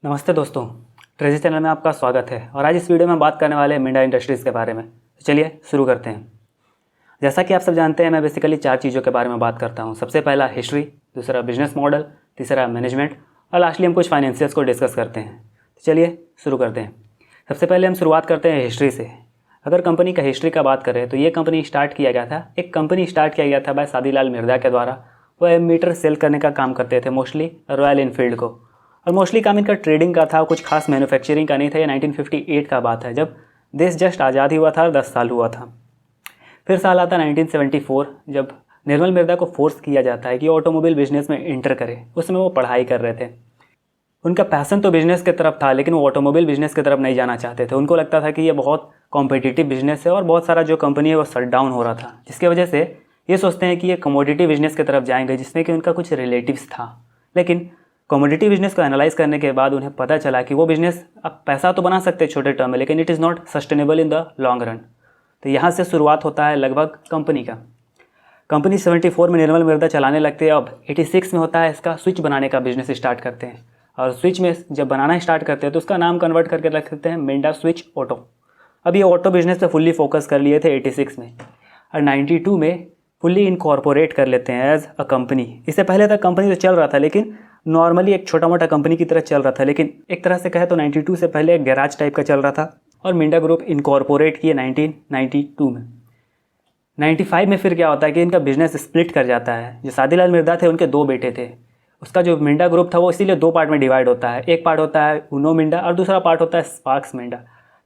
नमस्ते दोस्तों, ट्रेजी चैनल में आपका स्वागत है। और आज इस वीडियो में बात करने वाले हैं मिंडा इंडस्ट्रीज़ के बारे में। तो चलिए शुरू करते हैं। जैसा कि आप सब जानते हैं, मैं बेसिकली 4 चीज़ों के बारे में बात करता हूँ। सबसे पहला हिस्ट्री, दूसरा बिजनेस मॉडल, तीसरा मैनेजमेंट और लास्टली हम कुछ फाइनेंशियल्स को डिस्कस करते हैं। तो चलिए शुरू करते हैं। सबसे पहले हम शुरुआत करते हैं हिस्ट्री से। अगर कंपनी का हिस्ट्री का बात करें तो ये कंपनी स्टार्ट किया गया था, एक कंपनी स्टार्ट किया गया था भाई शादीलाल मिर्जा के द्वारा। वो एमीटर सेल करने का काम करते थे, मोस्टली रॉयल इनफील्ड को। और मोस्टली काम इनका ट्रेडिंग का था, कुछ खास मैन्युफैक्चरिंग का नहीं था। ये 1958 का बात है, जब देश जस्ट आज़ाद ही हुआ था और 10 साल हुआ था। फिर साल आता 1974, जब निर्मल मिर्जा को फोर्स किया जाता है कि ऑटोमोबाइल बिजनेस में एंटर करे। उस समय वो पढ़ाई कर रहे थे। उनका पैसन तो बिजनेस की तरफ था, लेकिन वो ऑटोमोबाइल बिजनेस की तरफ नहीं जाना चाहते थे। उनको लगता था कि ये बहुत कॉम्पिटिटिव बिजनेस है और बहुत सारा जो कंपनी है वो शट डाउन हो रहा था, जिसकी वजह से ये सोचते हैं कि ये कमोडिटी बिजनेस की तरफ जाएंगे, जिसमें कि उनका कुछ रिलेटिव्स था। लेकिन कमोडिटी बिजनेस को एनालाइज करने के बाद उन्हें पता चला कि वो बिजनेस आप पैसा तो बना सकते हैं छोटे टर्म में, लेकिन it is not sustainable in the long run. तो यहाँ से शुरुआत होता है लगभग कंपनी का। कंपनी 74 में निर्मल मिर्जा चलाने लगते हैं। अब 86 में होता है इसका स्विच बनाने का बिजनेस स्टार्ट करते हैं। और स्विच में जब बनाना स्टार्ट करते हैं तो उसका नाम कन्वर्ट करके रख देते हैं मिंडा स्विच ऑटो। अब ये ऑटो बिजनेस पे फुल्ली फोकस कर लिए थे 86 में, और 92 में फुल्ली इनकॉर्पोरेट कर लेते हैं एज अ कंपनी। इससे पहले तक कंपनी तो चल रहा था, लेकिन नॉर्मली एक छोटा मोटा कंपनी की तरह चल रहा था। लेकिन एक तरह से कहे तो 92 से पहले एक गैराज टाइप का चल रहा था। और मिंडा ग्रुप इनकॉर्पोरेट किए 1992 में। 95 में फिर क्या होता है कि इनका बिजनेस स्प्लिट कर जाता है। जो शादीलाल मिर्जा थे, उनके 2 बेटे थे। उसका जो मिंडा ग्रुप था वो इसीलिए 2 पार्ट में डिवाइड होता है। एक पार्ट होता है उनो मिंडा और दूसरा पार्ट होता है स्पार्क्स मिंडा।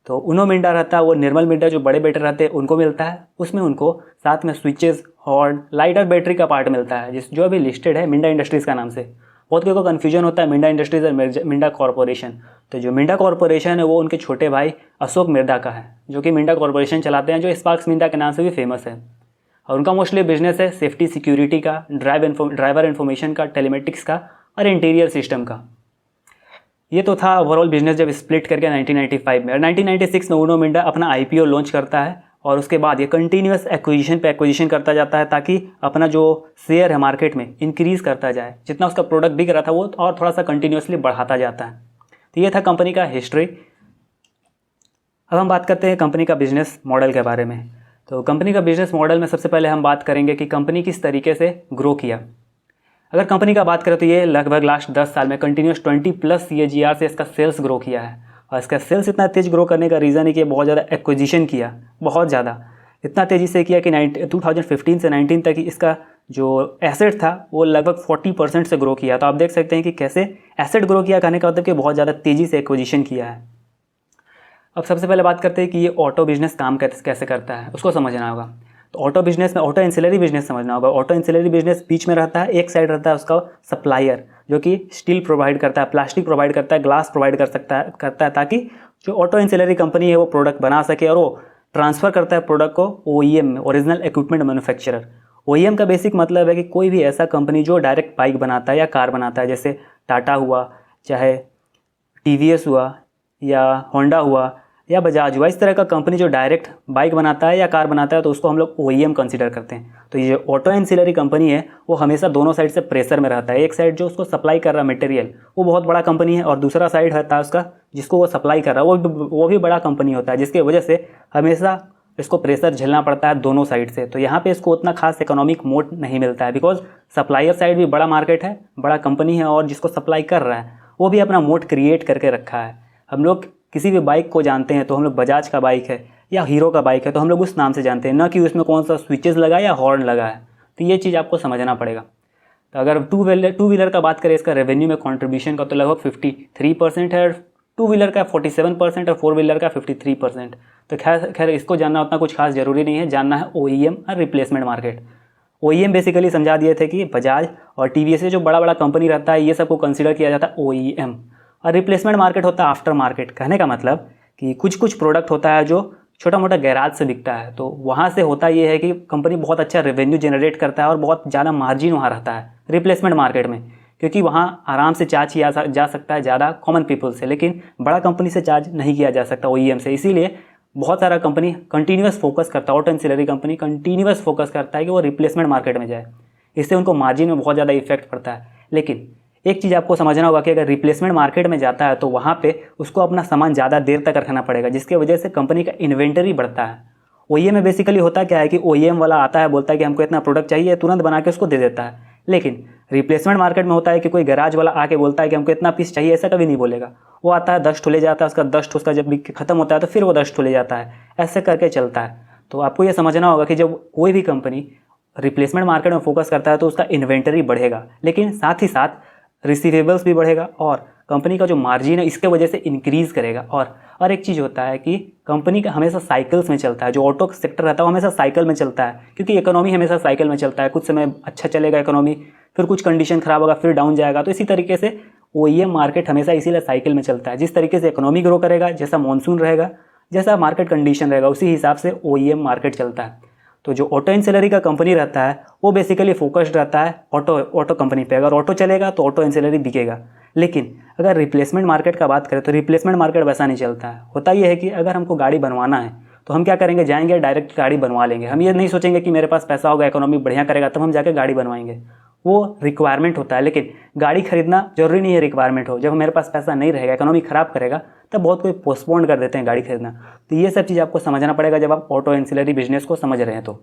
तो उनो मिंडा रहता है वो निर्मल मिंडा जो बड़े बेटे रहते हैं उनको मिलता है। उसमें उनको साथ में स्विचेस, हॉर्न, लाइट और बैटरी का पार्ट मिलता है, जो अभी लिस्टेड है मिंडा इंडस्ट्रीज़ का नाम से। बहुत कोई को कन्फ्यूजन होता है मिंडा इंडस्ट्रीज़ और मिंडा कॉर्पोरेशन। तो जो मिंडा कॉर्पोरेशन है वो उनके छोटे भाई अशोक मिर्जा का है, जो कि मिंडा कॉर्पोरेशन चलाते हैं, जो स्पार्क्स मिंडा के नाम से भी फेमस है। और उनका मोस्टली बिजनेस है सेफ्टी सिक्योरिटी का, ड्राइवर इन्फॉर्मेशन का, टेलीमेटिक्स का और इंटीरियर सिस्टम का। ये तो था ओवरऑल बिजनेस जब स्प्लिट करके 1995 में। और 1996 में उनो मिंडा अपना IPO लॉन्च करता है। और उसके बाद ये कंटिन्यूस एक्विजिशन पे एक्विजिशन करता जाता है, ताकि अपना जो शेयर है मार्केट में इंक्रीज़ करता जाए। जितना उसका प्रोडक्ट बिक रहा था वो और थोड़ा सा कंटिन्यूसली बढ़ाता जाता है। तो ये था कंपनी का हिस्ट्री। अब हम बात करते हैं कंपनी का बिजनेस मॉडल के बारे में। तो कंपनी का बिजनेस मॉडल में सबसे पहले हम बात करेंगे कि कंपनी किस तरीके से ग्रो किया। अगर कंपनी का बात करें तो ये लगभग लास्ट 10 साल में कंटिन्यूस 20+ CAGR से इसका सेल्स ग्रो किया है। और इसका सेल्स इतना तेज़ ग्रो करने का रीज़न है कि बहुत ज़्यादा एक्विजिशन किया, बहुत ज़्यादा, इतना तेज़ी से किया कि 2015 से 19 तक इसका जो एसेट था वो लगभग 40% से ग्रो किया। तो आप देख सकते हैं कि कैसे एसेट ग्रो किया, कहने का मतलब कि बहुत ज़्यादा तेज़ी से एक्विजिशन किया है। अब सबसे पहले बात करते हैं कि ये ऑटो बिजनेस काम कैसे करता है, उसको समझना होगा। तो ऑटो बिजनेस में ऑटो एंसिलरी बिजनेस समझना होगा। ऑटो एंसिलरी बिजनेस बीच में रहता है, एक साइड रहता है उसका सप्लायर, जो कि स्टील प्रोवाइड करता है, प्लास्टिक प्रोवाइड करता है, ग्लास प्रोवाइड करता है, ताकि जो ऑटो एंसिलरी कंपनी है वो प्रोडक्ट बना सके। और वो ट्रांसफ़र करता है प्रोडक्ट को OEM में, ओरिजिनल इक्विपमेंट मैन्युफैक्चरर। OEM का बेसिक मतलब है कि कोई भी ऐसा कंपनी जो डायरेक्ट बाइक बनाता है या कार बनाता है, जैसे टाटा हुआ, चाहे TVS हुआ, या होंडा हुआ, या बजाज हुआ, इस तरह का कंपनी जो डायरेक्ट बाइक बनाता है या कार बनाता है, तो उसको हम लोग OEM कंसीडर करते हैं। तो ये ऑटो एंसिलरी कंपनी है वो हमेशा दोनों साइड से प्रेशर में रहता है। एक साइड जो उसको सप्लाई कर रहा मटेरियल वो बहुत बड़ा कंपनी है, और दूसरा साइड रहता है उसका जिसको वो सप्लाई कर रहा है वो भी बड़ा कंपनी होता है, जिसकी वजह से हमेशा इसको प्रेशर झेलना पड़ता है दोनों साइड से। तो यहाँ पे इसको उतना खास इकोनॉमिक मोड नहीं मिलता है, बिकॉज सप्लायर साइड भी बड़ा मार्केट है, बड़ा कंपनी है, और जिसको सप्लाई कर रहा है वो भी अपना मोड क्रिएट करके रखा है। हम लोग किसी भी बाइक को जानते हैं तो हम लोग बजाज का बाइक है या हीरो का बाइक है तो हम लोग उस नाम से जानते हैं, ना कि उसमें कौन सा स्विचेस लगा या हॉर्न लगा है। तो ये चीज़ आपको समझना पड़ेगा। तो अगर टू व्हीलर का बात करें, इसका रेवेन्यू में कंट्रीब्यूशन का तो लगभग 53% है, 2 व्हीलर का 47% और 4 व्हीलर का 53%। तो खैर इसको जानना उतना कुछ खास ज़रूरी नहीं है। जानना है OEM और रिप्लेसमेंट मार्केट। OEM बेसिकली समझा दिए थे कि बजाज और TVS से जो बड़ा बड़ा कंपनी रहता है ये सबको कंसिडर किया जाता है OEM। और रिप्लेसमेंट मार्केट होता है आफ्टर मार्केट। कहने का मतलब कि कुछ प्रोडक्ट होता है जो छोटा मोटा गैराज से बिकता है, तो वहाँ से होता ये है कि कंपनी बहुत अच्छा रेवेन्यू जनरेट करता है और बहुत ज़्यादा मार्जिन वहाँ रहता है रिप्लेसमेंट मार्केट में, क्योंकि वहाँ आराम से चार्ज किया जा सकता है ज़्यादा कॉमन पीपल से, लेकिन बड़ा कंपनी से चार्ज नहीं किया जा सकता OEM से। इसीलिए बहुत सारा कंपनी कंटिन्यूस फोकस करता है, auto ancillary company continuous focus करता है कि वो रिप्लेसमेंट मार्केट में जाए। इससे उनको मार्जिन में बहुत ज़्यादा इफेक्ट पड़ता है। लेकिन एक चीज़ आपको समझना होगा कि अगर रिप्लेसमेंट मार्केट में जाता है तो वहाँ पे उसको अपना सामान ज़्यादा देर तक रखना पड़ेगा, जिसकी वजह से कंपनी का इन्वेंटरी बढ़ता है। ओईएम में बेसिकली होता क्या है कि ओईएम वाला आता है, बोलता है कि हमको इतना प्रोडक्ट चाहिए, तुरंत बना के उसको दे देता है। लेकिन रिप्लेसमेंट मार्केट में होता है कि कोई गैराज वाला आके बोलता है कि हमको इतना पीस चाहिए, ऐसा कभी नहीं बोलेगा। वो आता है 10 ठो ले जाता है, उसका 10 ठो उसका जब बिक के खत्म होता है तो फिर वो 10 ठो ले जाता है, ऐसे करके चलता है। तो आपको ये समझना होगा कि जब कोई भी कंपनी रिप्लेसमेंट मार्केट में फोकस करता है तो उसका इन्वेंटरी बढ़ेगा, लेकिन साथ ही साथ रिसीवेबल्स भी बढ़ेगा और कंपनी का जो मार्जिन है इसके वजह से इंक्रीज़ करेगा। और एक चीज़ होता है कि कंपनी का हमेशा साइकिल्स में चलता है। जो ऑटो सेक्टर रहता है वो हमेशा साइकिल में चलता है, क्योंकि इकोनॉमी हमेशा साइकिल में चलता है। कुछ समय अच्छा चलेगा इकोनॉमी, फिर कुछ कंडीशन खराब होगा, फिर डाउन जाएगा। तो इसी तरीके से ओईएम मार्केट हमेशा इसीलिए साइकिल में चलता है। जिस तरीके से इकोनॉमी ग्रो करेगा, जैसा मानसून रहेगा, जैसा मार्केट कंडीशन रहेगा, उसी हिसाब से ओईएम मार्केट चलता है। तो जो ऑटो एंसिलरी का कंपनी रहता है वो बेसिकली फोकस्ड रहता है ऑटो कंपनी पे। अगर ऑटो चलेगा तो ऑटो एंसिलरी बिकेगा। लेकिन अगर रिप्लेसमेंट मार्केट का बात करें तो रिप्लेसमेंट मार्केट वैसा नहीं चलता है। होता ये है कि अगर हमको गाड़ी बनवाना है तो हम क्या करेंगे, जाएंगे डायरेक्ट गाड़ी बनवा लेंगे। हम ये नहीं सोचेंगे कि मेरे पास पैसा होगा, इकोनॉमी बढ़िया करेगा तब हम जाके गाड़ी बनवाएंगे। वो रिक्वायरमेंट होता है, लेकिन गाड़ी खरीदना जरूरी नहीं है रिक्वायरमेंट हो। जब मेरे पास पैसा नहीं रहेगा, इकोनॉमी खराब करेगा, तब बहुत कोई पोस्टपोन कर देते हैं गाड़ी खरीदना। तो ये सब चीज़ आपको समझना पड़ेगा जब आप ऑटो एंसिलरी बिजनेस को समझ रहे हैं। तो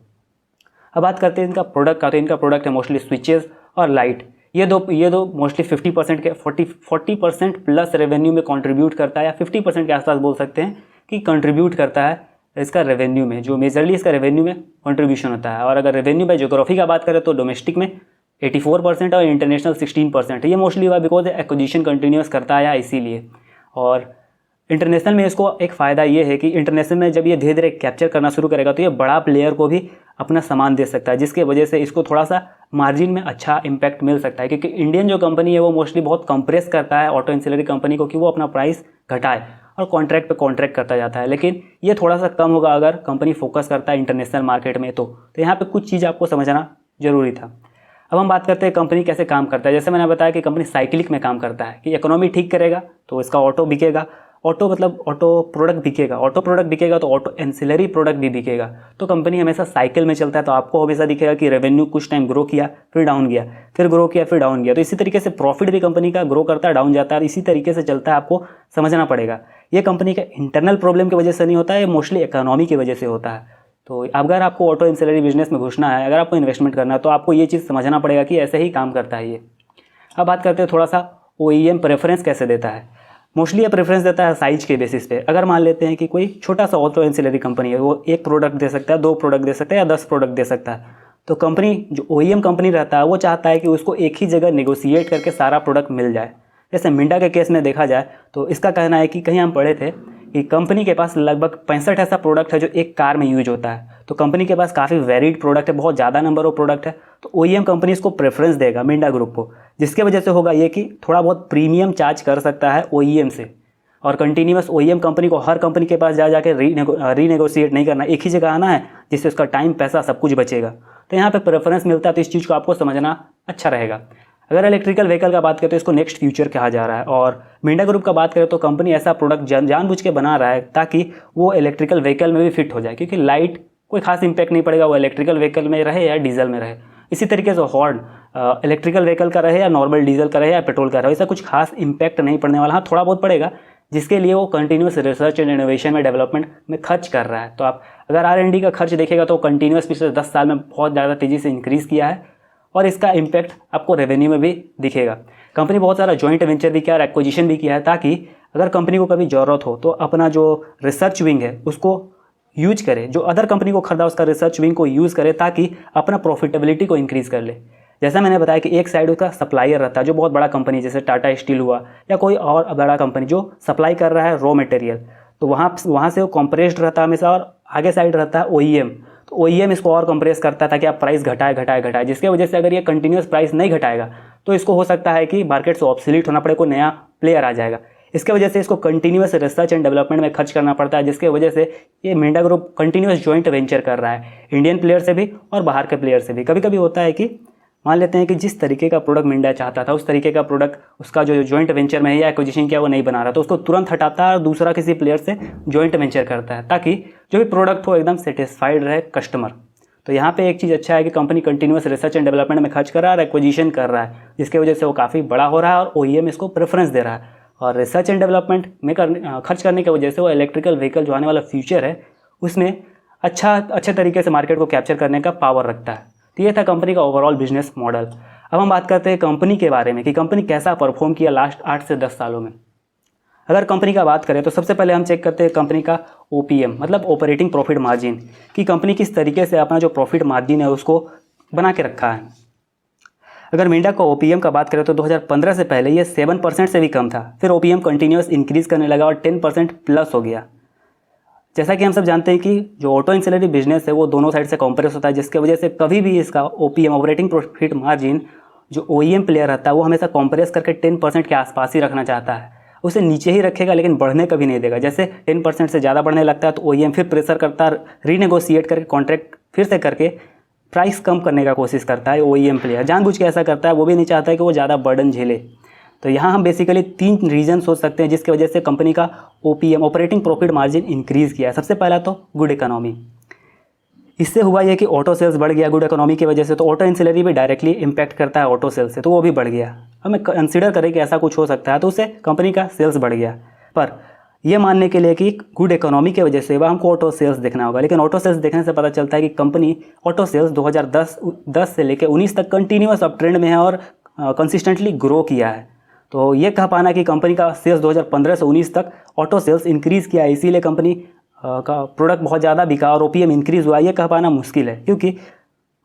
अब बात करते हैं इनका प्रोडक्ट का। तो इनका प्रोडक्ट है मोस्टली स्विचेस और लाइट। ये दो मोस्टली 50% के 40% प्लस रेवेन्यू में कंट्रीब्यूट करता है, या 50% के आसपास बोल सकते हैं कि कंट्रीब्यूट करता है इसका रेवेन्यू में। जो मेजरली इसका रेवेन्यू में कंट्रीब्यूशन होता है। और अगर रेवेन्यू बाय ज्योग्राफी का बात करें तो डोमेस्टिक में 84% और इंटरनेशनल 16%। ये मोस्टली हुआ बिकॉज एक्विजिशन कंटिन्यूस करता है इसीलिए। और इंटरनेशनल में इसको एक फ़ायदा ये है कि इंटरनेशनल में जब ये धीरे धीरे कैप्चर करना शुरू करेगा तो ये बड़ा प्लेयर को भी अपना सामान दे सकता है, जिसके वजह से इसको थोड़ा सा मार्जिन में अच्छा इम्पैक्ट मिल सकता है। क्योंकि इंडियन जो कंपनी है वो मोस्टली बहुत कंप्रेस करता है ऑटो एंसिलरी कंपनी को कि वो अपना प्राइस घटाए और कॉन्ट्रैक्ट पे कॉन्ट्रैक्ट करता जाता है। लेकिन ये थोड़ा सा कम होगा अगर कंपनी फोकस करता है इंटरनेशनल मार्केट में। तो यहाँ पर कुछ चीज़ आपको समझना जरूरी था। अब हम बात करते हैं कंपनी कैसे काम करता है। जैसे मैंने बताया कि कंपनी साइक्लिक में काम करता है कि इकोनॉमी ठीक करेगा तो इसका ऑटो बिकेगा, ऑटो प्रोडक्ट बिकेगा तो ऑटो एंसिलरी प्रोडक्ट भी बिकेगा। तो कंपनी हमेशा साइकिल में चलता है। तो आपको हमेशा दिखेगा कि रेवेन्यू कुछ टाइम ग्रो किया, फिर डाउन गया, फिर ग्रो किया, फिर डाउन गया। तो इसी तरीके से प्रॉफिट भी कंपनी का ग्रो करता है, डाउन जाता है, इसी तरीके से चलता है। आपको समझना पड़ेगा ये कंपनी का इंटरनल प्रॉब्लम की वजह से नहीं होता है, मोस्टली इकोनॉमी की वजह से होता है। तो अगर आपको ऑटो एंसिलरी बिजनेस में घुसना है, अगर आपको इन्वेस्टमेंट करना है, तो आपको ये चीज़ समझना पड़ेगा कि ऐसे ही काम करता है ये। अब बात करते हैं थोड़ा सा ओईएम प्रेफरेंस कैसे देता है। मोस्टली ये प्रेफरेंस देता है साइज के बेसिस पे। अगर मान लेते हैं कि कोई छोटा सा ऑटो एंसिलरी कंपनी है, वो 1 प्रोडक्ट दे सकता है, 2 प्रोडक्ट दे सकता है या 10 प्रोडक्ट दे सकता है। तो कंपनी जो ओईएम कंपनी रहता है वो चाहता है कि उसको एक ही जगह नेगोशिएट करके सारा प्रोडक्ट मिल जाए। जैसे मिंडा के केस में देखा जाए तो इसका कहना है कि कहीं हम पढ़े थे कि कंपनी के पास लगभग 65 ऐसा प्रोडक्ट है जो एक कार में यूज होता है। तो कंपनी के पास काफ़ी वेरिड प्रोडक्ट है, बहुत ज़्यादा नंबर ऑफ प्रोडक्ट है। तो ओईएम कंपनी इसको प्रेफरेंस देगा मिंडा ग्रुप को, जिसके वजह से होगा ये कि थोड़ा बहुत प्रीमियम चार्ज कर सकता है ओईएम से। और कंटिन्यूस ओईएम कंपनी को हर कंपनी के पास जाके रीनेगोशिएट नहीं करना, एक ही जगह आना है, जिससे उसका टाइम पैसा सब कुछ बचेगा। तो यहाँ पे प्रेफरेंस मिलता है। तो इस चीज़ को आपको समझना अच्छा रहेगा। अगर इलेक्ट्रिकल व्हीकल का बात करें तो इसको नेक्स्ट फ्यूचर कहा जा रहा है। और मिंडा ग्रुप का बात करें तो कंपनी ऐसा प्रोडक्ट जानबूझ के बना रहा है ताकि वो इलेक्ट्रिकल व्हीकल में भी फिट हो जाए, क्योंकि लाइट कोई खास इंपैक्ट नहीं पड़ेगा, वो इलेक्ट्रिकल व्हीकल में रहे या डीजल में रहे। इसी तरीके से हॉर्न इलेक्ट्रिकल व्हीकल का रहे या नॉर्मल डीजल का रहे या पेट्रोल का रहे, ऐसा कुछ खास इंपैक्ट नहीं पड़ने वाला। हाँ, थोड़ा बहुत पड़ेगा, जिसके लिए वो कंटिन्यूस रिसर्च एंड इनोवेशन में डेवलपमेंट में खर्च कर रहा है। तो आप अगर R&D का खर्च देखेगा तो कंटिन्यूस पिछले 10 साल में बहुत ज़्यादा तेज़ी से इंक्रीज़ किया है, और इसका इम्पैक्ट आपको रेवेन्यू में भी दिखेगा। कंपनी बहुत सारा जॉइंट वेंचर भी किया और एक्विजिशन भी किया है, ताकि अगर कंपनी को कभी ज़रूरत हो तो अपना जो रिसर्च विंग है उसको यूज करे, जो अदर कंपनी को खरीदा उसका रिसर्च विंग को यूज़ करे, ताकि अपना प्रॉफिटेबिलिटी को इंक्रीज़ कर ले। जैसा मैंने बताया कि एक साइड उसका सप्लायर रहता है, जो बहुत बड़ा कंपनी जैसे टाटा स्टील हुआ या कोई और बड़ा कंपनी जो सप्लाई कर रहा है रॉ मटेरियल, तो वहाँ से वो कंप्रेस्ड रहता है हमेशा, और आगे साइड रहता है ओईएम। तो ओईएम इसको और कंप्रेस करता है ताकि आप प्राइस घटाए, जिसके वजह से अगर ये कंटिन्यूस प्राइस नहीं घटाएगा तो इसको हो सकता है कि मार्केट से ऑब्सोलीट होना पड़े, कोई नया प्लेयर आ जाएगा। इसके वजह से इसको कंटिन्यूस रिसर्च एंड डेवलपमेंट में खर्च करना पड़ता है, जिसके वजह से ये Minda group continuous joint venture कर रहा है, इंडियन प्लेयर से भी और बाहर के प्लेयर से भी। कभी कभी होता है कि मान लेते हैं कि जिस तरीके का प्रोडक्ट मिंडा चाहता था उस तरीके का प्रोडक्ट उसका जो जॉइंट वेंचर में है या एक्विजिशन किया वो नहीं बना रहा, तो उसको तुरंत हटाता है और दूसरा किसी प्लेयर से जॉइंट वेंचर करता है, ताकि जो भी प्रोडक्ट हो एकदम सेटिस्फाइड रहे कस्टमर। तो यहाँ पे एक चीज़ अच्छा है कि company continuous research and development में खर्च कर रहा है और एक्विजिशन कर रहा है, जिसकी वजह से वो काफ़ी बड़ा हो रहा है और OEM इसको प्रेफरेंस दे रहा है। और रिसर्च एंड डेवलपमेंट में खर्च करने की वजह से वो इलेक्ट्रिकल व्हीकल जो आने वाला फ्यूचर है उसमें अच्छे तरीके से मार्केट को कैप्चर करने का पावर रखता है। तो ये था कंपनी का ओवरऑल बिजनेस मॉडल। अब हम बात करते हैं कंपनी के बारे में कि कंपनी कैसा परफॉर्म किया लास्ट 8 से 10 सालों में। अगर कंपनी का बात करें तो सबसे पहले हम चेक करते हैं कंपनी का OPM मतलब ऑपरेटिंग प्रॉफिट मार्जिन, कि कंपनी किस तरीके से अपना जो प्रॉफिट मार्जिन है उसको बना के रखा है। अगर मिंडा का OPM का बात करें तो 2015 से पहले ये 7% से भी कम था, फिर OPM कंटिन्यूस इंक्रीज करने लगा और 10% प्लस हो गया। जैसा कि हम सब जानते हैं कि जो ऑटो एंसिलरी बिजनेस है वो दोनों साइड से कॉम्प्रेस होता है, जिसकी वजह से कभी भी इसका OPM ऑपरेटिंग प्रॉफिट मार्जिन जो OEM प्लेयर रहता है वो हमेशा कॉम्प्रेस करके 10% के आसपास ही रखना चाहता है, उसे नीचे ही रखेगा लेकिन बढ़ने कभी नहीं देगा। जैसे 10% से ज़्यादा बढ़ने लगता है तो OEM फिर प्रेशर करता है, रीनेगोशिएट करके कॉन्ट्रैक्ट फिर से करके प्राइस कम करने का कोशिश करता है। OEM प्लेयर जानबूझ के ऐसा करता है, वो भी नहीं चाहता है कि वो ज़्यादा बर्डन झेले। तो यहाँ हम बेसिकली 3 रीज़न सोच सकते हैं जिसकी वजह से कंपनी का OPM operating profit margin increase किया है। सबसे पहला तो गुड इकोनॉमी, इससे हुआ ये कि ऑटो सेल्स बढ़ गया गुड इकोनॉमी की वजह से, तो ऑटो एंसिलरी भी डायरेक्टली इम्पैक्ट करता है ऑटो सेल्स से, तो वो भी बढ़ गया। हमें कंसिडर करें कि ऐसा कुछ हो सकता है तो उससे कंपनी का सेल्स बढ़ गया। पर यह मानने के लिए कि गुड इकोनॉमी की वजह से वह हमको ऑटो सेल्स देखना होगा, लेकिन ऑटो सेल्स देखने से पता चलता है कि कंपनी ऑटो सेल्स 2010 से लेकर 19 तक कंटिन्यूस अप ट्रेंड में है और कंसिस्टेंटली ग्रो किया है। तो ये कह पाना कि कंपनी का सेल्स 2015 से 19 तक ऑटो सेल्स इंक्रीज़ किया है, इसीलिए कंपनी का प्रोडक्ट बहुत ज़्यादा बिका और OPM इंक्रीज़ हुआ, ये कह पाना मुश्किल है, क्योंकि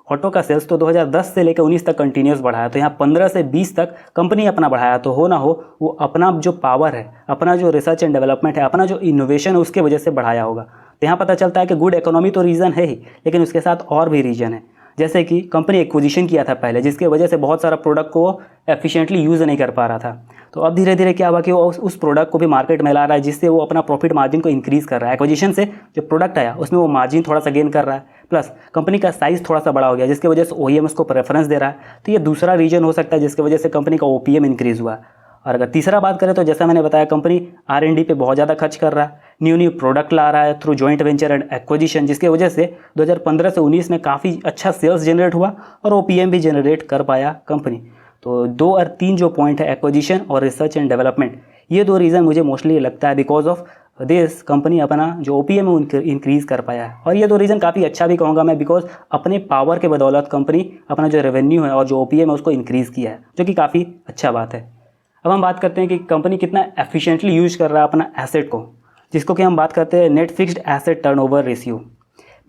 ऑटो का सेल्स तो 2010 से लेकर 19 तक कंटिन्यूस बढ़ा है। तो यहाँ 15 से 20 तक कंपनी अपना बढ़ाया, तो हो ना हो वो अपना जो पावर है, अपना जो रिसर्च एंड डेवलपमेंट है, अपना जो इनोवेशन है उसके वजह से बढ़ाया होगा। तो यहाँ पता चलता है कि गुड इकोनॉमी तो रीज़न है ही, लेकिन उसके साथ और भी रीज़न है। जैसे कि कंपनी एक्विजिशन किया था पहले, जिसकी वजह से बहुत सारा प्रोडक्ट को एफिशिएंटली यूज़ नहीं कर पा रहा था। तो अब धीरे धीरे क्या हुआ कि वो उस प्रोडक्ट को भी मार्केट में ला रहा है, जिससे वो अपना प्रॉफिट मार्जिन को इंक्रीज़ कर रहा है। एक्विजिशन से जो प्रोडक्ट आया उसमें वो मार्जिन थोड़ा सा गेन कर रहा है, प्लस कंपनी का साइज़ थोड़ा सा बड़ा हो गया, जिसकी वजह से OEM उसको प्रेफरेंस दे रहा है। तो ये दूसरा रीजन हो सकता है जिसकी वजह से कंपनी का OPM इंक्रीज़ हुआ। और अगर तीसरा बात करें तो जैसा मैंने बताया, कंपनी R&D पे बहुत ज़्यादा खर्च कर रहा है, न्यू प्रोडक्ट ला रहा है through joint venture and acquisition, जिसकी वजह से 2015 से 19 में काफ़ी अच्छा सेल्स जनरेट हुआ और OPM भी जनरेट कर पाया कंपनी। तो 2 और 3 जो पॉइंट है, एक्विजिशन और रिसर्च एंड डेवलपमेंट, ये 2 रीज़न मुझे मोस्टली लगता है बिकॉज ऑफ दिस कंपनी अपना जो OPM है इंक्रीज़ कर पाया है। और ये 2 रीज़न काफ़ी अच्छा भी कहूँगा मैं, बिकॉज अपने पावर के बदौलत कंपनी अपना जो रेवेन्यू है और जो OPM है उसको इंक्रीज़ किया है, जो कि काफ़ी अच्छा बात है। अब हम बात करते हैं कि कंपनी कितना एफिशिएंटली यूज़ कर रहा है अपना एसेट को, जिसको कि हम बात करते हैं net fixed asset turnover ratio.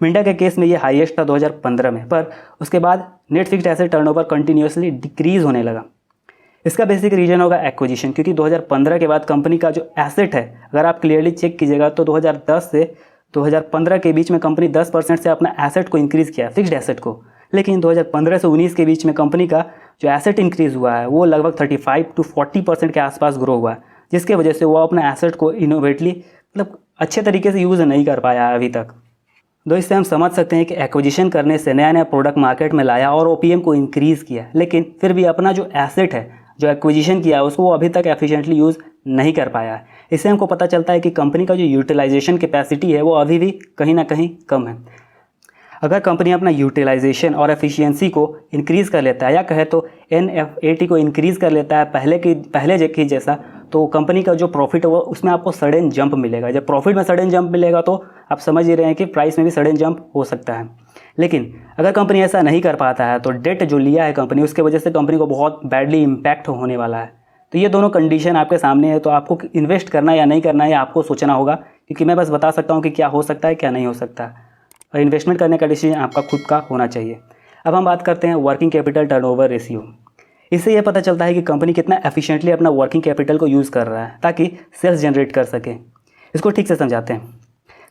Minda के केस में ये हाईएस्ट था 2015 में, पर उसके बाद net fixed asset turnover continuously decrease होने लगा। इसका बेसिक रीज़न होगा एक्विजिशन, क्योंकि 2015 के बाद कंपनी का जो एसेट है, अगर आप क्लियरली चेक कीजिएगा तो 2010 से 2015 के बीच में कंपनी 10% से अपना एसेट को इंक्रीज़ किया, फिक्स्ड एसेट को। लेकिन 2015 से 19 के बीच में कंपनी का जो एसेट इंक्रीज़ हुआ है वो लगभग 35 to 40% के आसपास ग्रो हुआ है, जिसके वजह से वो अपना एसेट को इनोवेटली मतलब अच्छे तरीके से यूज़ नहीं कर पाया है अभी तक। तो इससे हम समझ सकते हैं कि एक्विजिशन करने से नया नया प्रोडक्ट मार्केट में लाया और OPM को इंक्रीज़ किया, लेकिन फिर भी अपना जो एसेट है जो एक्विजिशन किया उसको वो अभी तक एफिशिएंटली यूज़ नहीं कर पाया है। इससे हमको पता चलता है कि कंपनी का जो यूटिलाइजेशन कैपेसिटी है वो अभी भी कहीं ना कहीं कम है। अगर कंपनी अपना यूटिलाइजेशन और एफिशिएंसी को इंक्रीज़ कर लेता है, या कहे तो NFAT को इंक्रीज़ कर लेता है पहले की जैसा, तो कंपनी का जो प्रॉफिट है वो उसमें आपको सडन जंप मिलेगा। जब प्रॉफिट में सडन जंप मिलेगा तो आप समझ ही रहे हैं कि प्राइस में भी सडन जंप हो सकता है। लेकिन अगर कंपनी ऐसा नहीं कर पाता है तो डेट जो लिया है कंपनी, उसके वजह से कंपनी को बहुत बैडली इम्पैक्ट होने वाला है। तो ये दोनों कंडीशन आपके सामने है, तो आपको इन्वेस्ट करना या नहीं करना है आपको सोचना होगा, क्योंकि मैं बस बता सकता हूँ कि क्या हो सकता है क्या नहीं हो सकता, और इन्वेस्टमेंट करने का डिसीजन आपका खुद का होना चाहिए। अब हम बात करते हैं वर्किंग कैपिटल टर्नओवर रेशियो। इससे यह पता चलता है कि कंपनी कितना एफिशिएंटली अपना वर्किंग कैपिटल को यूज़ कर रहा है ताकि सेल्स जनरेट कर सके। इसको ठीक से समझाते हैं।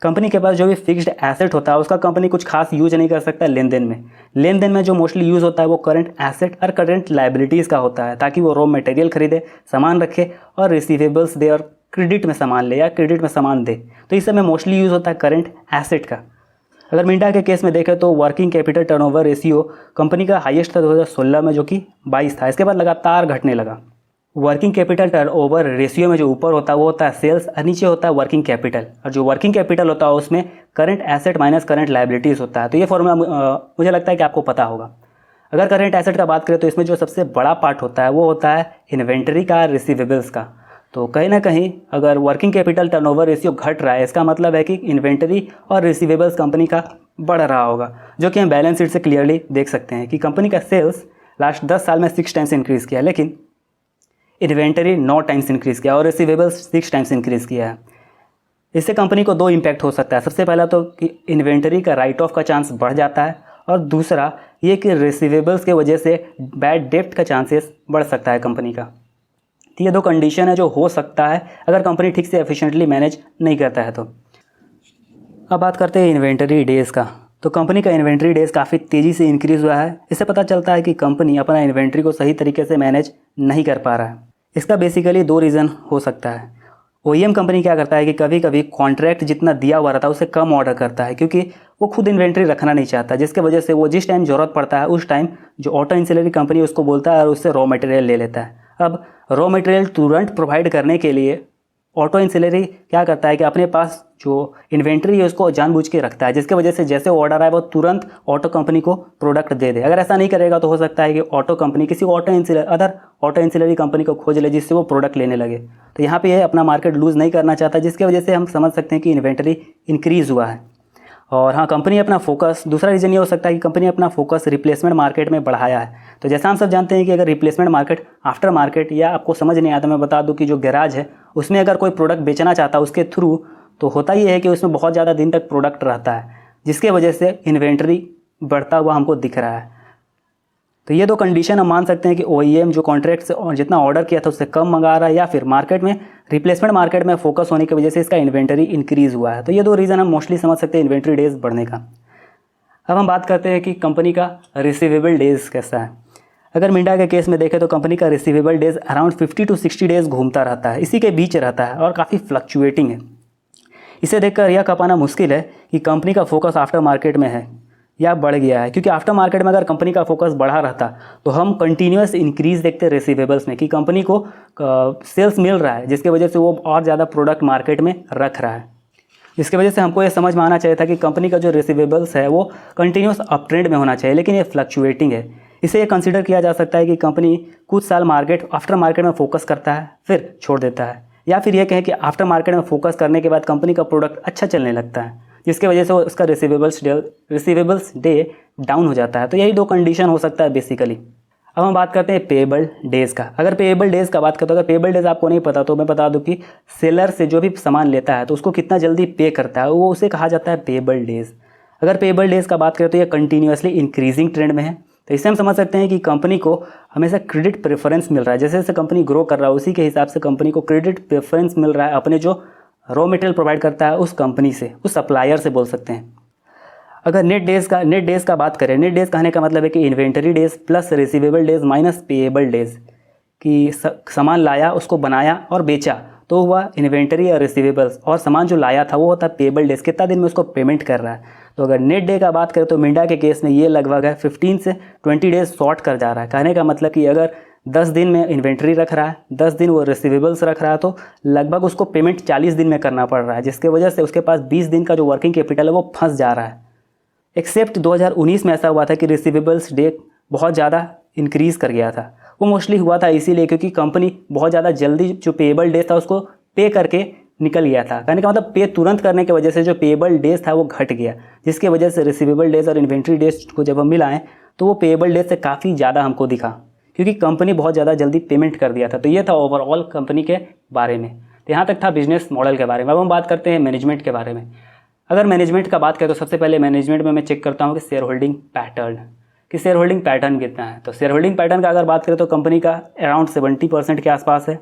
कंपनी के पास जो भी फिक्स्ड एसेट होता है उसका कंपनी कुछ खास यूज नहीं कर सकता लेन देन में जो मोस्टली यूज़ होता है वो करंट एसेट और करंट लाइबिलिटीज़ का होता है, ताकि वो रॉ मटेरियल खरीदे, सामान रखे और रिसीवेबल्स दे और क्रेडिट में सामान ले या क्रेडिट में सामान दे। तो इस समय मोस्टली यूज़ होता है करंट एसेट का। अगर मिंडा के केस में देखें तो working capital turnover ratio company का हाईएस्ट था 2016 में, जो कि 22 था। इसके बाद लगातार घटने लगा। वर्किंग कैपिटल टर्नओवर रेशियो में जो ऊपर होता है वो होता है सेल्स और नीचे होता है वर्किंग कैपिटल। और जो वर्किंग कैपिटल होता है उसमें current asset minus current liabilities होता है। तो ये फॉर्मूला मुझे लगता है कि आपको पता होगा। अगर करंट एसेट का बात करें तो इसमें जो सबसे बड़ा पार्ट होता है वो होता है इन्वेंटरी का, रिसीवेबल्स का। तो कहीं ना कहीं अगर वर्किंग कैपिटल टर्नओवर रेशियो घट रहा है, इसका मतलब है कि इन्वेंटरी और रिसीवेबल्स कंपनी का बढ़ रहा होगा, जो कि हम बैलेंस शीट से क्लियरली देख सकते हैं कि कंपनी का सेल्स लास्ट 10 साल में 6 टाइम्स इंक्रीज़ किया, लेकिन इन्वेंटरी 9 टाइम्स इंक्रीज़ किया और रिसीवेबल्स 6 टाइम्स इंक्रीज़ किया है। इससे कंपनी को 2 इम्पैक्ट हो सकता है। सबसे पहला तो कि इन्वेंटरी का राइट ऑफ का चांस बढ़ जाता है, और दूसरा ये कि रिसीवेबल्स के वजह से बैड डेप्ट का चांसेस बढ़ सकता है कंपनी का। तो ये 2 कंडीशन है जो हो सकता है अगर कंपनी ठीक से एफिशिएंटली मैनेज नहीं करता है। तो अब बात करते हैं इन्वेंटरी डेज़ का। तो कंपनी का इन्वेंटरी डेज़ काफ़ी तेज़ी से इंक्रीज़ हुआ है। इससे पता चलता है कि कंपनी अपना इन्वेंटरी को सही तरीके से मैनेज नहीं कर पा रहा है। इसका बेसिकली 2 रीज़न हो सकता है। OEM कंपनी क्या करता है कि कभी कभी कॉन्ट्रैक्ट जितना दिया हुआ रहता है उससे कम ऑर्डर करता है, क्योंकि वो खुद इन्वेंट्री रखना नहीं चाहता, जिसके वजह से वो जिस टाइम ज़रूरत पड़ता है उस टाइम जो ऑटो इंसिलरी कंपनी उसको बोलता है और उससे रॉ मटेरियल ले लेता है। अब रॉ मटेरियल तुरंत प्रोवाइड करने के लिए ऑटो इंसिलरी क्या करता है कि अपने पास जो इन्वेंट्री है उसको जानबूझ के रखता है, जिसके वजह से जैसे ऑर्डर आए वो तुरंत ऑटो कंपनी को प्रोडक्ट दे दे। अगर ऐसा नहीं करेगा तो हो सकता है कि ऑटो कंपनी किसी अदर ऑटो इंसिलरी कंपनी को खोज ले जिससे वो प्रोडक्ट लेने लगे। तो यहाँ पे ये अपना मार्केट लूज़ नहीं करना चाहता, जिसकी वजह से हम समझ सकते हैं कि इन्वेंट्री इंक्रीज़ हुआ है। और हाँ, कंपनी अपना फोकस, दूसरा रीज़न ये हो सकता है कि कंपनी अपना फोकस रिप्लेसमेंट मार्केट में बढ़ाया है। तो जैसा हम सब जानते हैं कि अगर रिप्लेसमेंट मार्केट, आफ्टर मार्केट, या आपको समझ नहीं आता मैं बता दूं कि जो गैराज है उसमें अगर कोई प्रोडक्ट बेचना चाहता है उसके थ्रू, तो होता ये है कि उसमें बहुत ज़्यादा दिन तक प्रोडक्ट रहता है, जिसके वजह से इन्वेंट्री बढ़ता हुआ हमको दिख रहा है। तो ये 2 कंडीशन हम मान सकते हैं कि OEM जो कॉन्ट्रैक्ट से जितना ऑर्डर किया था उससे कम मंगा रहा है, या फिर मार्केट में रिप्लेसमेंट मार्केट में फोकस होने की वजह से इसका इन्वेंटरी इंक्रीज़ हुआ है। तो ये 2 रीज़न हम मोस्टली समझ सकते हैं इन्वेंट्री डेज़ बढ़ने का। अब हम बात करते हैं कि कंपनी का रिसीवेबल डेज़ कैसा है। अगर मिंडा के केस में देखें तो कंपनी का receivable days around 50 to 60 days घूमता रहता है, इसी के बीच रहता है और काफ़ी फ्लक्चुएटिंग है। इसे देखकर यह कह पाना मुश्किल है कि कंपनी का फोकस आफ्टर मार्केट में है या बढ़ गया है, क्योंकि आफ्टर मार्केट में अगर कंपनी का फोकस बढ़ा रहता तो हम कंटिन्यूस इंक्रीज़ देखते रिसीवेबल्स में कि कंपनी को सेल्स मिल रहा है, जिसकी वजह से वो और ज़्यादा प्रोडक्ट मार्केट में रख रहा है। जिसकी वजह से हमको ये समझ में आना चाहिए था कि कंपनी का जो रिसीवेबल्स है वो कंटिन्यूस अप ट्रेंड में होना चाहिए, लेकिन ये फ्लक्चुएटिंग है। इसे ये कंसिडर किया जा सकता है कि कंपनी कुछ साल आफ्टर मार्केट में फोकस करता है फिर छोड़ देता है, या फिर यह कहें कि आफ्टर मार्केट में फोकस करने के बाद कंपनी का प्रोडक्ट अच्छा चलने लगता है, जिसके वजह से उसका रिसीवेबल्स डे डाउन हो जाता है। तो यही 2 कंडीशन हो सकता है बेसिकली। अब हम बात करते हैं पेएबल डेज़ का। अगर पेएबल डेज़ का बात करते हो, अगर पेएबल डेज़ आपको नहीं पता तो मैं बता दूं कि सेलर से जो भी सामान लेता है तो उसको कितना जल्दी पे करता है, वो उसे कहा जाता है पेएबल डेज़। अगर पेएबल डेज़ का बात करें तो ये कंटिन्यूसली इंक्रीजिंग ट्रेंड में है। तो इससे हम समझ सकते हैं कि कंपनी को हमेशा क्रेडिट प्रेफरेंस मिल रहा है। जैसे जैसे कंपनी ग्रो कर रहा है उसी के हिसाब से कंपनी को क्रेडिट प्रेफरेंस मिल रहा है अपने जो रॉ मटेरियल प्रोवाइड करता है उस कंपनी से, उस सप्लायर से बोल सकते हैं। अगर नेट डेज़ का बात करें, नेट डेज़ कहने का मतलब है कि inventory days plus receivable days minus payable days, कि सामान लाया, उसको बनाया और बेचा तो हुआ इन्वेंटरी या रिसीवेबल्स, और सामान जो लाया था वो होता है पेएबल डेज़, कितना दिन में उसको पेमेंट कर रहा है। तो अगर नेट डे का बात करें तो मिंडा के केस में ये लगभग है 15 से 20 डेज़ शॉर्ट कर जा रहा है। कहने का मतलब कि अगर 10 दिन में इन्वेंट्री रख रहा है, 10 दिन वो रिसीवेबल्स रख रहा है, तो लगभग उसको पेमेंट 40 दिन में करना पड़ रहा है, जिसके वजह से उसके पास 20 दिन का जो वर्किंग कैपिटल है वो फंस जा रहा है। एक्सेप्ट 2019 में ऐसा हुआ था कि रिसीवेबल्स डे बहुत ज़्यादा इंक्रीज़ कर गया था। वो मोस्टली हुआ था इसीलिए क्योंकि कंपनी बहुत ज़्यादा जल्दी जो पेएबल डेज था उसको पे करके निकल गया था। कहने का मतलब पे तुरंत करने की वजह से जो पेएबल डेज था वो घट गया, जिसकी वजह से रिसीवेबल डेज और इन्वेंट्री डेज को जब हम मिलाएं तो वो पेएबल डेज से काफ़ी ज़्यादा हमको दिखा, क्योंकि कंपनी बहुत ज़्यादा जल्दी पेमेंट कर दिया था। तो ये था ओवरऑल कंपनी के बारे में। तो यहाँ तक था बिजनेस मॉडल के बारे में। अब हम बात करते हैं मैनेजमेंट के बारे में। अगर मैनेजमेंट का बात करें तो सबसे पहले मैनेजमेंट में मैं चेक करता हूँ कि शेयर होल्डिंग पैटर्न, कि शेयर होल्डिंग पैटर्न कितना है। तो शेयर होल्डिंग पैटर्न का अगर बात करें तो कंपनी का अराउंड 70% के आसपास है,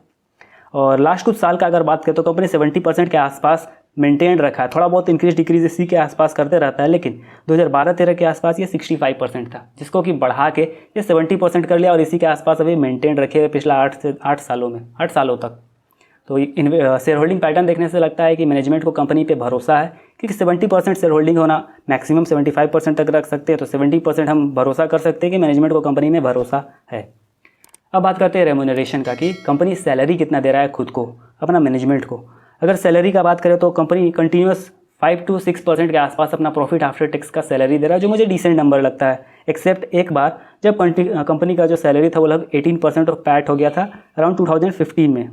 और लास्ट कुछ साल का अगर बात करें तो कंपनी 70% के आसपास मेंटेन रखा है। थोड़ा बहुत इंक्रीज डिक्रीज इसी के आसपास करते रहता है, लेकिन 2012-13 के आसपास ये 65% था, जिसको कि बढ़ा के ये 70% कर लिया और इसी के आसपास अभी मेंटेन रखे हुए पिछला 8 सालों तक। तो शेयर होल्डिंग पैटर्न देखने से लगता है कि मैनेजमेंट को कंपनी पे भरोसा है, क्योंकि 70% शेयर होल्डिंग होना, मैक्सिमम 75% तक रख सकते हैं, तो 70% हम भरोसा कर सकते हैं कि मैनेजमेंट को कंपनी में भरोसा है। अब बात करते हैं रेम्यूनरेशन का कि कंपनी सैलरी कितना दे रहा है खुद को, अपना मैनेजमेंट को। अगर सैलरी का बात करें तो कंपनी कंटिन्यूस 5 to 6% के आसपास अपना प्रॉफिट आफ्टर टैक्स का सैलरी दे रहा है, जो मुझे डिसेंट नंबर लगता है। एक्सेप्ट एक बार जब कंपनी का जो सैलरी था वो लगभग 18% ऑफ पैट हो गया था अराउंड 2015 में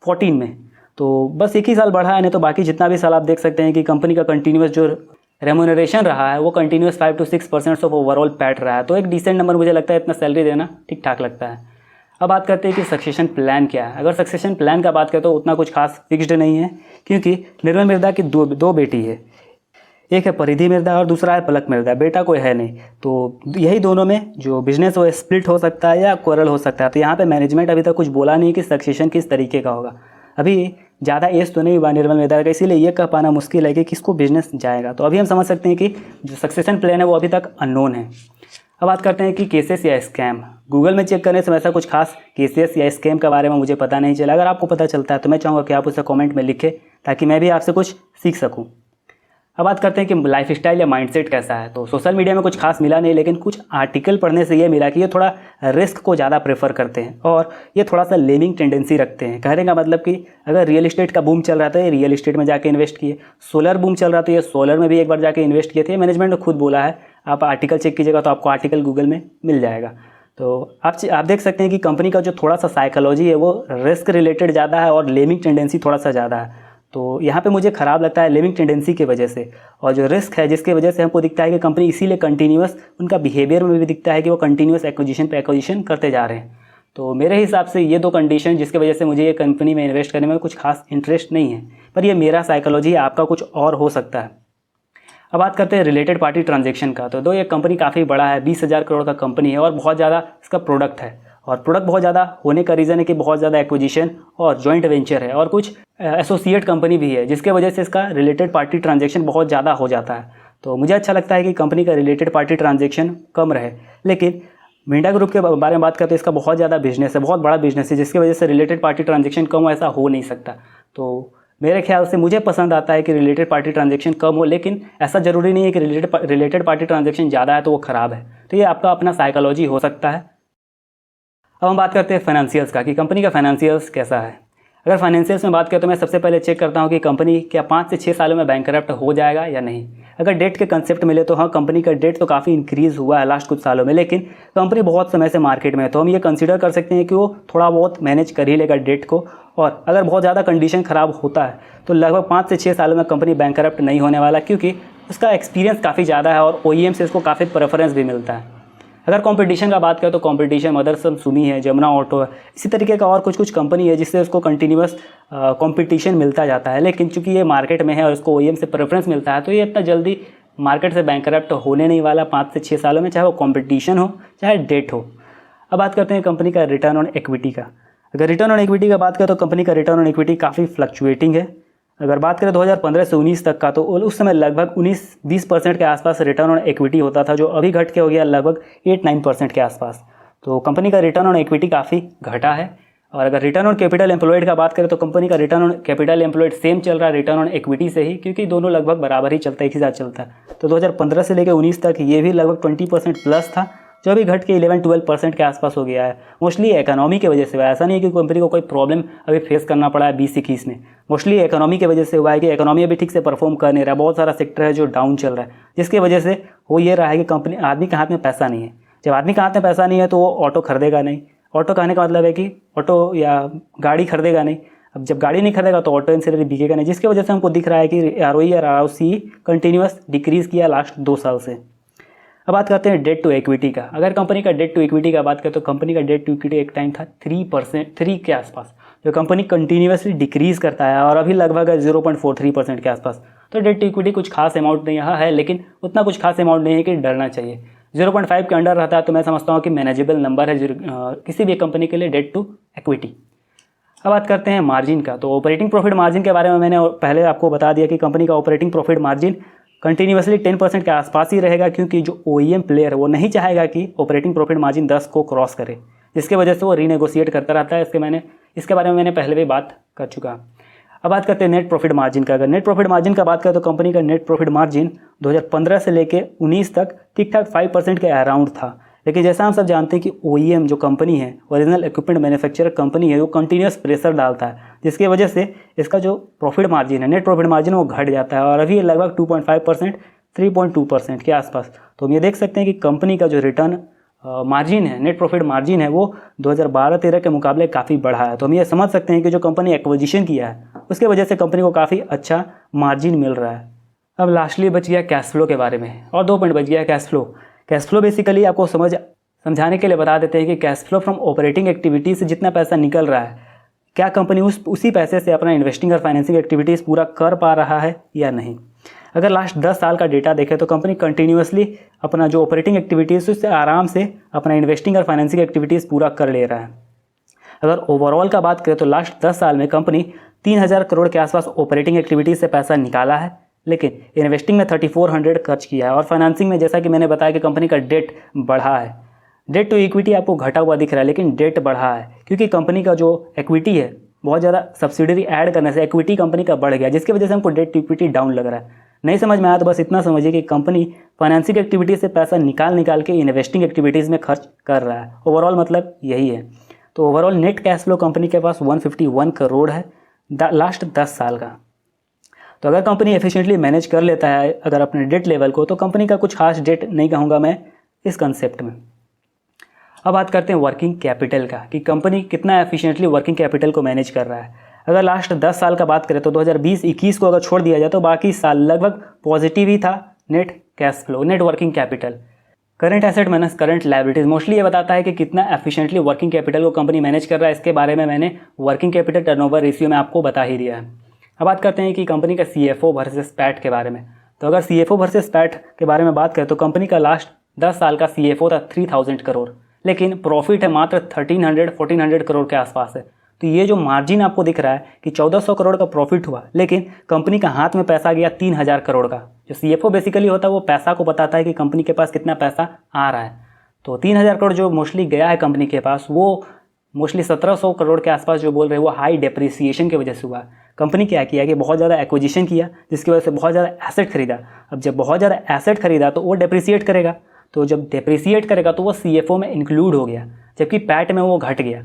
14 में। तो बस एक ही साल बढ़ा है, नहीं तो बाकी जितना भी साल आप देख सकते हैं कि कंपनी का कंटिन्यूस जो रेम्यूनरेशन रहा है वो continuous 5 to 6% of overall PAT रहा है। तो एक डिसेंट नंबर मुझे लगता है, इतना सैलरी देना ठीक ठाक लगता है। अब बात करते हैं कि सक्सेशन प्लान क्या है। अगर सक्सेशन प्लान का बात करें तो उतना कुछ खास फिक्स्ड नहीं है, क्योंकि निर्मल मिर्जा की दो बेटी है, एक है परिधि मिर्जा और दूसरा है पलक मिर्जा। बेटा कोई है नहीं, तो यही दोनों में जो बिजनेस वो स्प्लिट हो सकता है या क्वारल हो सकता है। तो यहाँ पे मैनेजमेंट अभी तक कुछ बोला नहीं कि सक्सेशन किस तरीके का होगा। अभी ज़्यादा एज तो नहीं हुआ निर्मल मिर्जा का, इसीलिए ये कह पाना मुश्किल है कि किसको बिजनेस जाएगा। तो अभी हम समझ सकते हैं कि जो सक्सेशन प्लान है वो अभी तक अननोन है। अब बात करते हैं कि केसेस या स्कैम। गूगल में चेक करने से वैसा कुछ खास केसेस या स्कैम के बारे में मुझे पता नहीं चला। अगर आपको पता चलता है तो मैं चाहूँगा कि आप उसे कमेंट में लिखें, ताकि मैं भी आपसे कुछ सीख सकूँ। अब बात करते हैं कि लाइफ स्टाइल या माइंडसेट कैसा है। तो सोशल मीडिया में कुछ खास मिला नहीं, लेकिन कुछ आर्टिकल पढ़ने से ये मिला कि ये थोड़ा रिस्क को ज़्यादा प्रेफर करते हैं और ये थोड़ा सा लेमिंग टेंडेंसी रखते हैं। कहने का मतलब कि अगर रियल इस्टेट का बूम चल रहा था, ये रियल इस्टेट में जाके इन्वेस्ट किए। सोलर बूम चल रहा था, ये सोलर में भी एक बार जाके इन्वेस्ट किए थे। मैनेजमेंट ने खुद बोला है, आप आर्टिकल चेक कीजिएगा तो आपको आर्टिकल गूगल में मिल जाएगा। तो आप देख सकते हैं कि कंपनी का जो थोड़ा सा साइकोलॉजी है वो रिस्क रिलेटेड ज़्यादा है और लेमिंग टेंडेंसी थोड़ा सा ज़्यादा है। तो यहाँ पे मुझे ख़राब लगता है लेमिंग टेंडेंसी की वजह से, और जो रिस्क है जिसकी वजह से हमको दिखता है कि कंपनी इसीलिए कंटिन्यूस, उनका बिहेवियर में भी दिखता है कि वो कंटिन्यूस एक्विजिशन पे एक्विजिशन करते जा रहे हैं। तो मेरे हिसाब से ये दो कंडीशन जिसकी वजह से मुझे ये कंपनी में इन्वेस्ट करने में कुछ खास इंटरेस्ट नहीं है, पर ये मेरा साइकोलॉजी है, आपका कुछ और हो सकता है। अब बात करते हैं रिलेटेड पार्टी ट्रांजेक्शन का। तो ये कंपनी काफ़ी बड़ा है, 20,000 करोड़ का कंपनी है और बहुत ज़्यादा इसका प्रोडक्ट है। और प्रोडक्ट बहुत ज़्यादा होने का रीज़न है कि बहुत ज़्यादा एक्विजिशन और जॉइंट वेंचर है और कुछ एसोसिएट कंपनी भी है, जिसके वजह से इसका रिलेटेड पार्टी ट्रांजेक्शन बहुत ज़्यादा हो जाता है। तो मुझे अच्छा लगता है कि कंपनी का रिलेटेड पार्टी ट्रांजेक्शन कम रहे। लेकिन मिंडा ग्रुप के बारे में बात करते हैं, इसका बहुत ज़्यादा बिजनेस है, बहुत बड़ा बिजनेस है, जिसकी वजह से रिलेटेड पार्टी ट्रांजेक्शन कम हो, ऐसा हो नहीं सकता। तो मेरे ख्याल से मुझे पसंद आता है कि रिलेटेड पार्टी ट्रांजेक्शन कम हो, लेकिन ऐसा ज़रूरी नहीं है कि रिलेटेड पार्टी ट्रांजेक्शन ज़्यादा है तो वो ख़राब है। तो ये आपका अपना साइकोलॉजी हो सकता है। अब हम बात करते हैं फाइनेंशियल्स का कि कंपनी का फाइनेंशियल्स कैसा है। अगर फाइनेंशियल्स में बात करें तो मैं सबसे पहले चेक करता हूँ कि कंपनी क्या 5 से 6 सालों में बैंकरप्ट हो जाएगा या नहीं। अगर डेट के कंसेप्ट मिले तो हाँ, कंपनी का डेट तो काफ़ी इंक्रीज़ हुआ है लास्ट कुछ सालों में, लेकिन कंपनी बहुत समय से मार्केट में है, तो हम ये कंसीडर कर सकते हैं कि वो थोड़ा बहुत मैनेज कर ही लेगा डेट को। और अगर बहुत ज़्यादा कंडीशन ख़राब होता है तो लगभग 5 से 6 सालों में कंपनी बैंकरप्ट नहीं होने वाला, क्योंकि उसका एक्सपीरियंस काफ़ी ज़्यादा है और OEM से इसको काफ़ी प्रेफरेंस भी मिलता है। अगर कंपटीशन का बात करें तो कंपटीशन मदरसन सुमी है, जमुना ऑटो है, इसी तरीके का और कुछ कंपनी है जिससे उसको कंटिन्यूस कंपटीशन मिलता जाता है। लेकिन चूंकि ये मार्केट में है और इसको OEM से प्रेफरेंस मिलता है, तो ये इतना जल्दी मार्केट से बैंकरप्ट होने नहीं वाला 5 से 6 सालों में, चाहे वो कंपटीशन हो चाहे डेट हो। अब बात करते हैं कंपनी का रिटर्न ऑन इक्विटी का। अगर रिटर्न ऑन इक्विटी का बात करें तो कंपनी का रिटर्न ऑन इक्विटी काफ़ी फ्लक्चुएटिंग है। अगर बात करें 2015 से 19 तक का, तो उस समय लगभग 19-20% के आसपास रिटर्न ऑन इक्विटी होता था, जो अभी घट के हो गया लगभग 8-9% के आसपास। तो कंपनी का रिटर्न ऑन इक्विटी काफ़ी घटा है। और अगर रिटर्न ऑन कैपिटल एम्प्लॉयड का बात करें तो कंपनी का return on capital employed same चल रहा है रिटर्न ऑन इक्विटी से ही, क्योंकि दोनों लगभग बराबर ही चलता है, एक ही साथ चलता है। तो 2015 से लेकर 19 तक ये भी लगभग 20% प्लस था, जो अभी घट के 11-12% के आसपास हो गया है। मोस्टली इकोनॉमी की वजह से हुआ है, ऐसा नहीं है कि कंपनी को कोई प्रॉब्लम अभी फेस करना पड़ा है 20-21 में। मोस्टली इकोनॉमी की वजह से हुआ है कि इकोनॉमी अभी ठीक से परफॉर्म कर नहीं रहा, बहुत सारा सेक्टर है जो डाउन चल रहा है, जिसकी वजह से हो ये रहा है कि कंपनी आदमी के हाथ में पैसा नहीं है। जब आदमी के हाथ में पैसा नहीं है तो वो ऑटो खरीदेगा नहीं। ऑटो कहने का मतलब है कि ऑटो या गाड़ी खरीदेगा नहीं। अब जब गाड़ी नहीं खरीदेगा तो ऑटो इंश्योरेंस बिकेगा नहीं, जिसकी वजह से हमको दिख रहा है कि ROE या ROC कंटिन्यूस डिक्रीज़ किया लास्ट 2 साल से। अब बात करते हैं डेट टू इक्विटी का। अगर कंपनी का डेट टू इक्विटी का बात करें तो कंपनी का डेट टू इक्विटी एक टाइम था 3 के आसपास, जो कंपनी कंटिन्यूसली डिक्रीज़ करता है और अभी लगभग 0.43% के आसपास। तो डेट टू इक्विटी कुछ खास अमाउंट नहीं यहाँ है, लेकिन उतना कुछ खास अमाउंट नहीं है कि डरना चाहिए। 0.5 के अंडर रहता है तो मैं समझता हूँ कि मैनेजेबल नंबर है किसी भी कंपनी के लिए डेट टू इक्विटी। अब बात करते हैं मार्जिन का। तो ऑपरेटिंग प्रॉफिट मार्जिन के बारे में मैंने पहले आपको बता दिया कि कंपनी का ऑपरेटिंग प्रॉफिट मार्जिन कंटिन्यूसली 10% के आसपास ही रहेगा, क्योंकि जो OEM प्लेयर है वो नहीं चाहेगा कि ऑपरेटिंग प्रॉफिट मार्जिन 10 को क्रॉस करे, जिसके वजह से वो रीनेगोशिएट करता रहता है। इसके बारे में मैंने पहले भी बात कर चुका। अब बात करते हैं नेट प्रॉफिट मार्जिन का। अगर नेट प्रॉफिट मार्जिन का बात करें तो कंपनी का नेट प्रॉफिट मार्जिन 2015 से लेकर 19 तक ठीक ठाक 5% के अराउंड था, लेकिन जैसा हम सब जानते हैं कि OEM जो कंपनी है, ओरिजिनल इक्विपमेंट मैन्युफैक्चरर कंपनी है, वो कंटिन्यूस प्रेशर डालता है, जिसकी वजह से इसका जो प्रॉफिट मार्जिन है, नेट प्रॉफिट मार्जिन वो घट जाता है और अभी लगभग 2.5% 3.2% के आसपास। तो हम ये देख सकते हैं कि कंपनी का जो रिटर्न मार्जिन है, नेट प्रॉफिट मार्जिन है, वो 2012-13 के मुकाबले काफ़ी बढ़ा है। तो हम ये समझ सकते हैं कि जो कंपनी एक्विजिशन किया है उसके वजह से कंपनी को काफ़ी अच्छा मार्जिन मिल रहा है। अब लास्टली बच गया कैश फ्लो के बारे में, और 2 पॉइंट बच गया cash flow. Cash flow basically आपको समझाने के लिए बता देते हैं कि cash flow from operating activities से जितना पैसा निकल रहा है, क्या कंपनी उसी पैसे से अपना इन्वेस्टिंग और फाइनेंसिंग एक्टिविटीज़ पूरा कर पा रहा है या नहीं। अगर लास्ट 10 साल का डेटा देखें तो कंपनी कंटिन्यूसली अपना जो ऑपरेटिंग एक्टिविटीज़ उससे आराम से अपना इन्वेस्टिंग और फाइनेंसिंग एक्टिविटीज़ पूरा कर ले रहा है। अगर ओवरऑल का बात करें तो लास्ट 10 साल में कंपनी 3000 करोड़ के आसपास ऑपरेटिंग एक्टिविटीज़ से पैसा निकाला है, लेकिन इन्वेस्टिंग में 3400 खर्च किया है और फाइनेंसिंग में जैसा कि मैंने बताया कि कंपनी का डेट बढ़ा है। डेट टू इक्विटी आपको घटा हुआ दिख रहा है, लेकिन डेट बढ़ा है क्योंकि कंपनी का जो इक्विटी है बहुत ज़्यादा सब्सिडरी ऐड करने से इक्विटी कंपनी का बढ़ गया, जिसकी वजह से हमको डेट टू इक्विटी डाउन लग रहा है। नहीं समझ में आया तो बस इतना समझिए कि कंपनी फाइनेंसिंग एक्टिविटीज़ से पैसा निकाल के इन्वेस्टिंग एक्टिविटीज़ में खर्च कर रहा है। ओवरऑल मतलब यही है। तो overall net cash flow company के पास 151 करोड़ है लास्ट 10 साल का। तो अगर कंपनी एफिशिएंटली मैनेज कर लेता है अगर अपने डेट लेवल को, तो कंपनी का कुछ खास डेट नहीं कहूँगा मैं इस कंसेप्ट में। अब बात करते हैं वर्किंग कैपिटल का, कि कंपनी कितना एफिशिएंटली वर्किंग कैपिटल को मैनेज कर रहा है। अगर लास्ट 10 साल का बात करें तो 2020-21 को अगर छोड़ दिया जाए तो बाकी साल लगभग पॉजिटिव ही था net cash flow, net working capital. Current asset minus current liabilities mostly ये बताता है कि कितना एफिशिएंटली वर्किंग कैपिटल को कंपनी मैनेज कर रहा है। इसके बारे में मैंने वर्किंग कैपिटल टर्नओवर रेशियो में आपको बता ही दिया है। अब बात करते हैं कि कंपनी का CFO वर्सेस पैट के बारे में। तो अगर CFO वर्सेस पैट के बारे में बात करें तो कंपनी का लास्ट 10 साल का CFO था 3000 करोड़, लेकिन प्रॉफिट है मात्र 1300-1400 करोड़ के आसपास है। तो ये जो मार्जिन आपको दिख रहा है कि 1400 करोड़ का प्रॉफिट हुआ, लेकिन कंपनी का हाथ में पैसा गया 3000 करोड़ का। जो CFO बेसिकली होता है वो पैसा को बताता है कि कंपनी के पास कितना पैसा आ रहा है। तो 3000 करोड़ जो मोस्टली गया है कंपनी के पास, वो मोस्टली 1700 करोड़ के आसपास जो बोल रहे हैं वो हाई डेप्रिसिएशन की वजह से हुआ। कंपनी क्या किया कि बहुत ज़्यादा एक्विजिशन किया, जिसकी वजह से बहुत ज़्यादा एसेट खरीदा। अब जब बहुत ज़्यादा एसेट खरीदा तो वो डेप्रिसिएट करेगा, तो जब डेप्रिसिएट करेगा तो वो CFO में इंक्लूड हो गया, जबकि पैट में वो घट गया।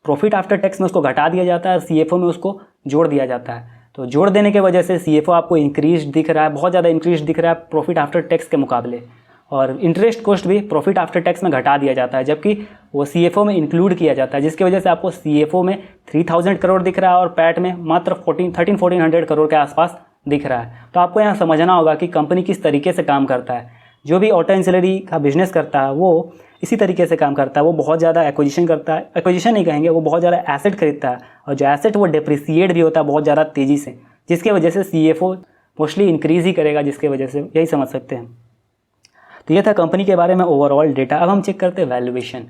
प्रॉफिट आफ्टर टैक्स में उसको घटा दिया जाता है और CFO में उसको जोड़ दिया जाता है। तो जोड़ देने की वजह से CFO आपको इंक्रीज दिख रहा है, बहुत ज़्यादा इंक्रीज दिख रहा है प्रॉफिट आफ्टर टैक्स के मुकाबले। और इंटरेस्ट कॉस्ट भी प्रॉफिट आफ्टर टैक्स में घटा दिया जाता है, जबकि वो CFO में इंक्लूड किया जाता है, जिसकी वजह से आपको CFO में 3000 करोड़ दिख रहा है और पैट में मात्र 1400 करोड़ के आसपास दिख रहा है। तो आपको यहाँ समझना होगा कि कंपनी किस तरीके से काम करता है। जो भी ऑटो एंसिलरी का बिजनेस करता है वो इसी तरीके से काम करता है। वो बहुत ज़्यादा एक्विजिशन करता है, एक्विजिशन नहीं कहेंगे, वो बहुत ज़्यादा एसेट खरीदता है और जो एसेट वो डेप्रिसिएट भी होता है बहुत ज़्यादा तेज़ी से, जिसके वजह से CFO मोस्टली इंक्रीज़ ही करेगा, जिसके वजह से यही समझ सकते हैं। तो ये था कंपनी के बारे में ओवरऑल डेटा। अब हम चेक करते हैं वैल्यूएशन।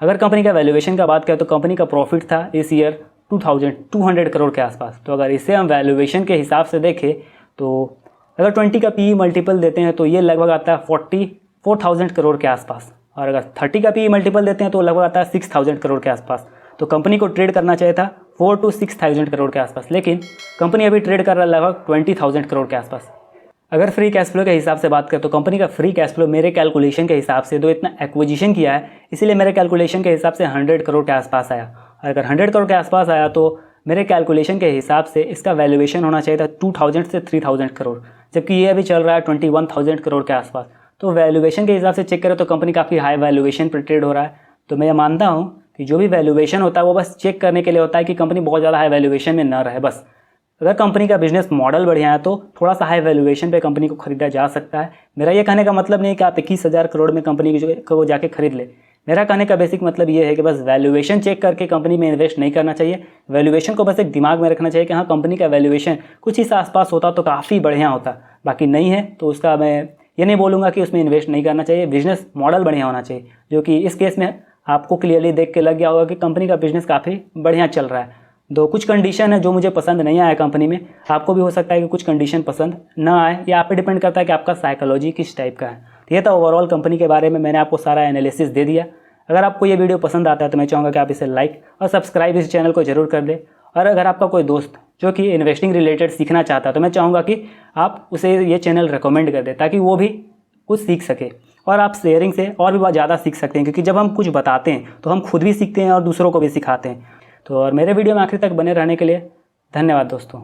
अगर कंपनी का वैल्यूएशन का बात करें तो कंपनी का प्रॉफिट था इस ईयर 2200 करोड़ के आसपास। तो अगर इसे हम वैल्यूएशन के हिसाब से देखें तो अगर 20 का PE मल्टीपल देते हैं तो ये लगभग आता है 44,000 करोड़ के आसपास, और अगर 30 का PE मल्टीपल देते हैं तो लगभग आता है 6,000 करोड़ के आसपास। तो कंपनी को ट्रेड करना चाहिए था 4 to 6,000 करोड़ के आसपास, लेकिन कंपनी अभी ट्रेड कर रहा है लगभग 20,000 करोड़ के आसपास। अगर फ्री कैश फ्लो के हिसाब से बात करें तो कंपनी का फ्री कैश फ्लो मेरे कैलकुलेशन के हिसाब से, तो इतना एक्विजिशन किया है इसीलिए मेरे कैलकुलेशन के हिसाब से 100 करोड़ के आसपास आया। और अगर 100 करोड़ के आसपास आया तो मेरे कैलकुलेशन के हिसाब से इसका वैल्यूएशन होना चाहिए था 2000 से 3000 करोड़, जबकि ये अभी चल रहा है 21,000 करोड़ के आसपास। तो वैल्यूएशन के हिसाब से चेक करें तो कंपनी काफ़ी हाई वैल्यूएशन पर ट्रेड हो रहा है। तो मैं ये मानता हूँ कि जो भी वैल्यूएशन होता है वो बस चेक करने के लिए होता है कि कंपनी बहुत ज़्यादा हाई वैल्यूएशन में ना रहे बस। अगर कंपनी का बिजनेस मॉडल बढ़िया है तो थोड़ा सा हाई वैल्यूएशन पे कंपनी को खरीदा जा सकता है। मेरा ये कहने का मतलब नहीं है कि आप 21,000 करोड़ में कंपनी को जाके खरीद ले। मेरा कहने का बेसिक मतलब ये है कि बस वैल्यूएशन चेक करके कंपनी में इन्वेस्ट नहीं करना चाहिए। वैल्यूएशन को बस एक दिमाग में रखना चाहिए कि हाँ कंपनी का वैल्यूएशन कुछ इस आसपास होता तो काफ़ी बढ़िया होता, बाकी नहीं है तो उसका मैं ये नहीं बोलूँगा कि उसमें इन्वेस्ट नहीं करना चाहिए। बिजनेस मॉडल बढ़िया होना चाहिए, जो कि इस केस में आपको क्लियरली देख के लग गया होगा कि कंपनी का बिजनेस काफ़ी बढ़िया चल रहा है। दो कुछ कंडीशन है जो मुझे पसंद नहीं आया कंपनी में, आपको भी हो सकता है कि कुछ कंडीशन पसंद ना आए, या आप पे डिपेंड करता है कि आपका साइकोलॉजी किस टाइप का है। तो ये था ओवरऑल कंपनी के बारे में, मैंने आपको सारा एनालिसिस दे दिया। अगर आपको ये वीडियो पसंद आता है तो मैं चाहूँगा कि आप इसे लाइक और सब्सक्राइब इस चैनल को जरूर कर दें। और अगर आपका कोई दोस्त जो कि इन्वेस्टिंग रिलेटेड सीखना चाहता है तो मैं चाहूँगा कि आप उसे ये चैनल रिकमेंड कर दें ताकि वो भी कुछ सीख सके। और आप शेयरिंग से और भी बहुत ज़्यादा सीख सकते हैं, क्योंकि जब हम कुछ बताते हैं तो हम खुद भी सीखते हैं और दूसरों को भी सिखाते हैं। तो और मेरे वीडियो में आखिर तक बने रहने के लिए धन्यवाद दोस्तों।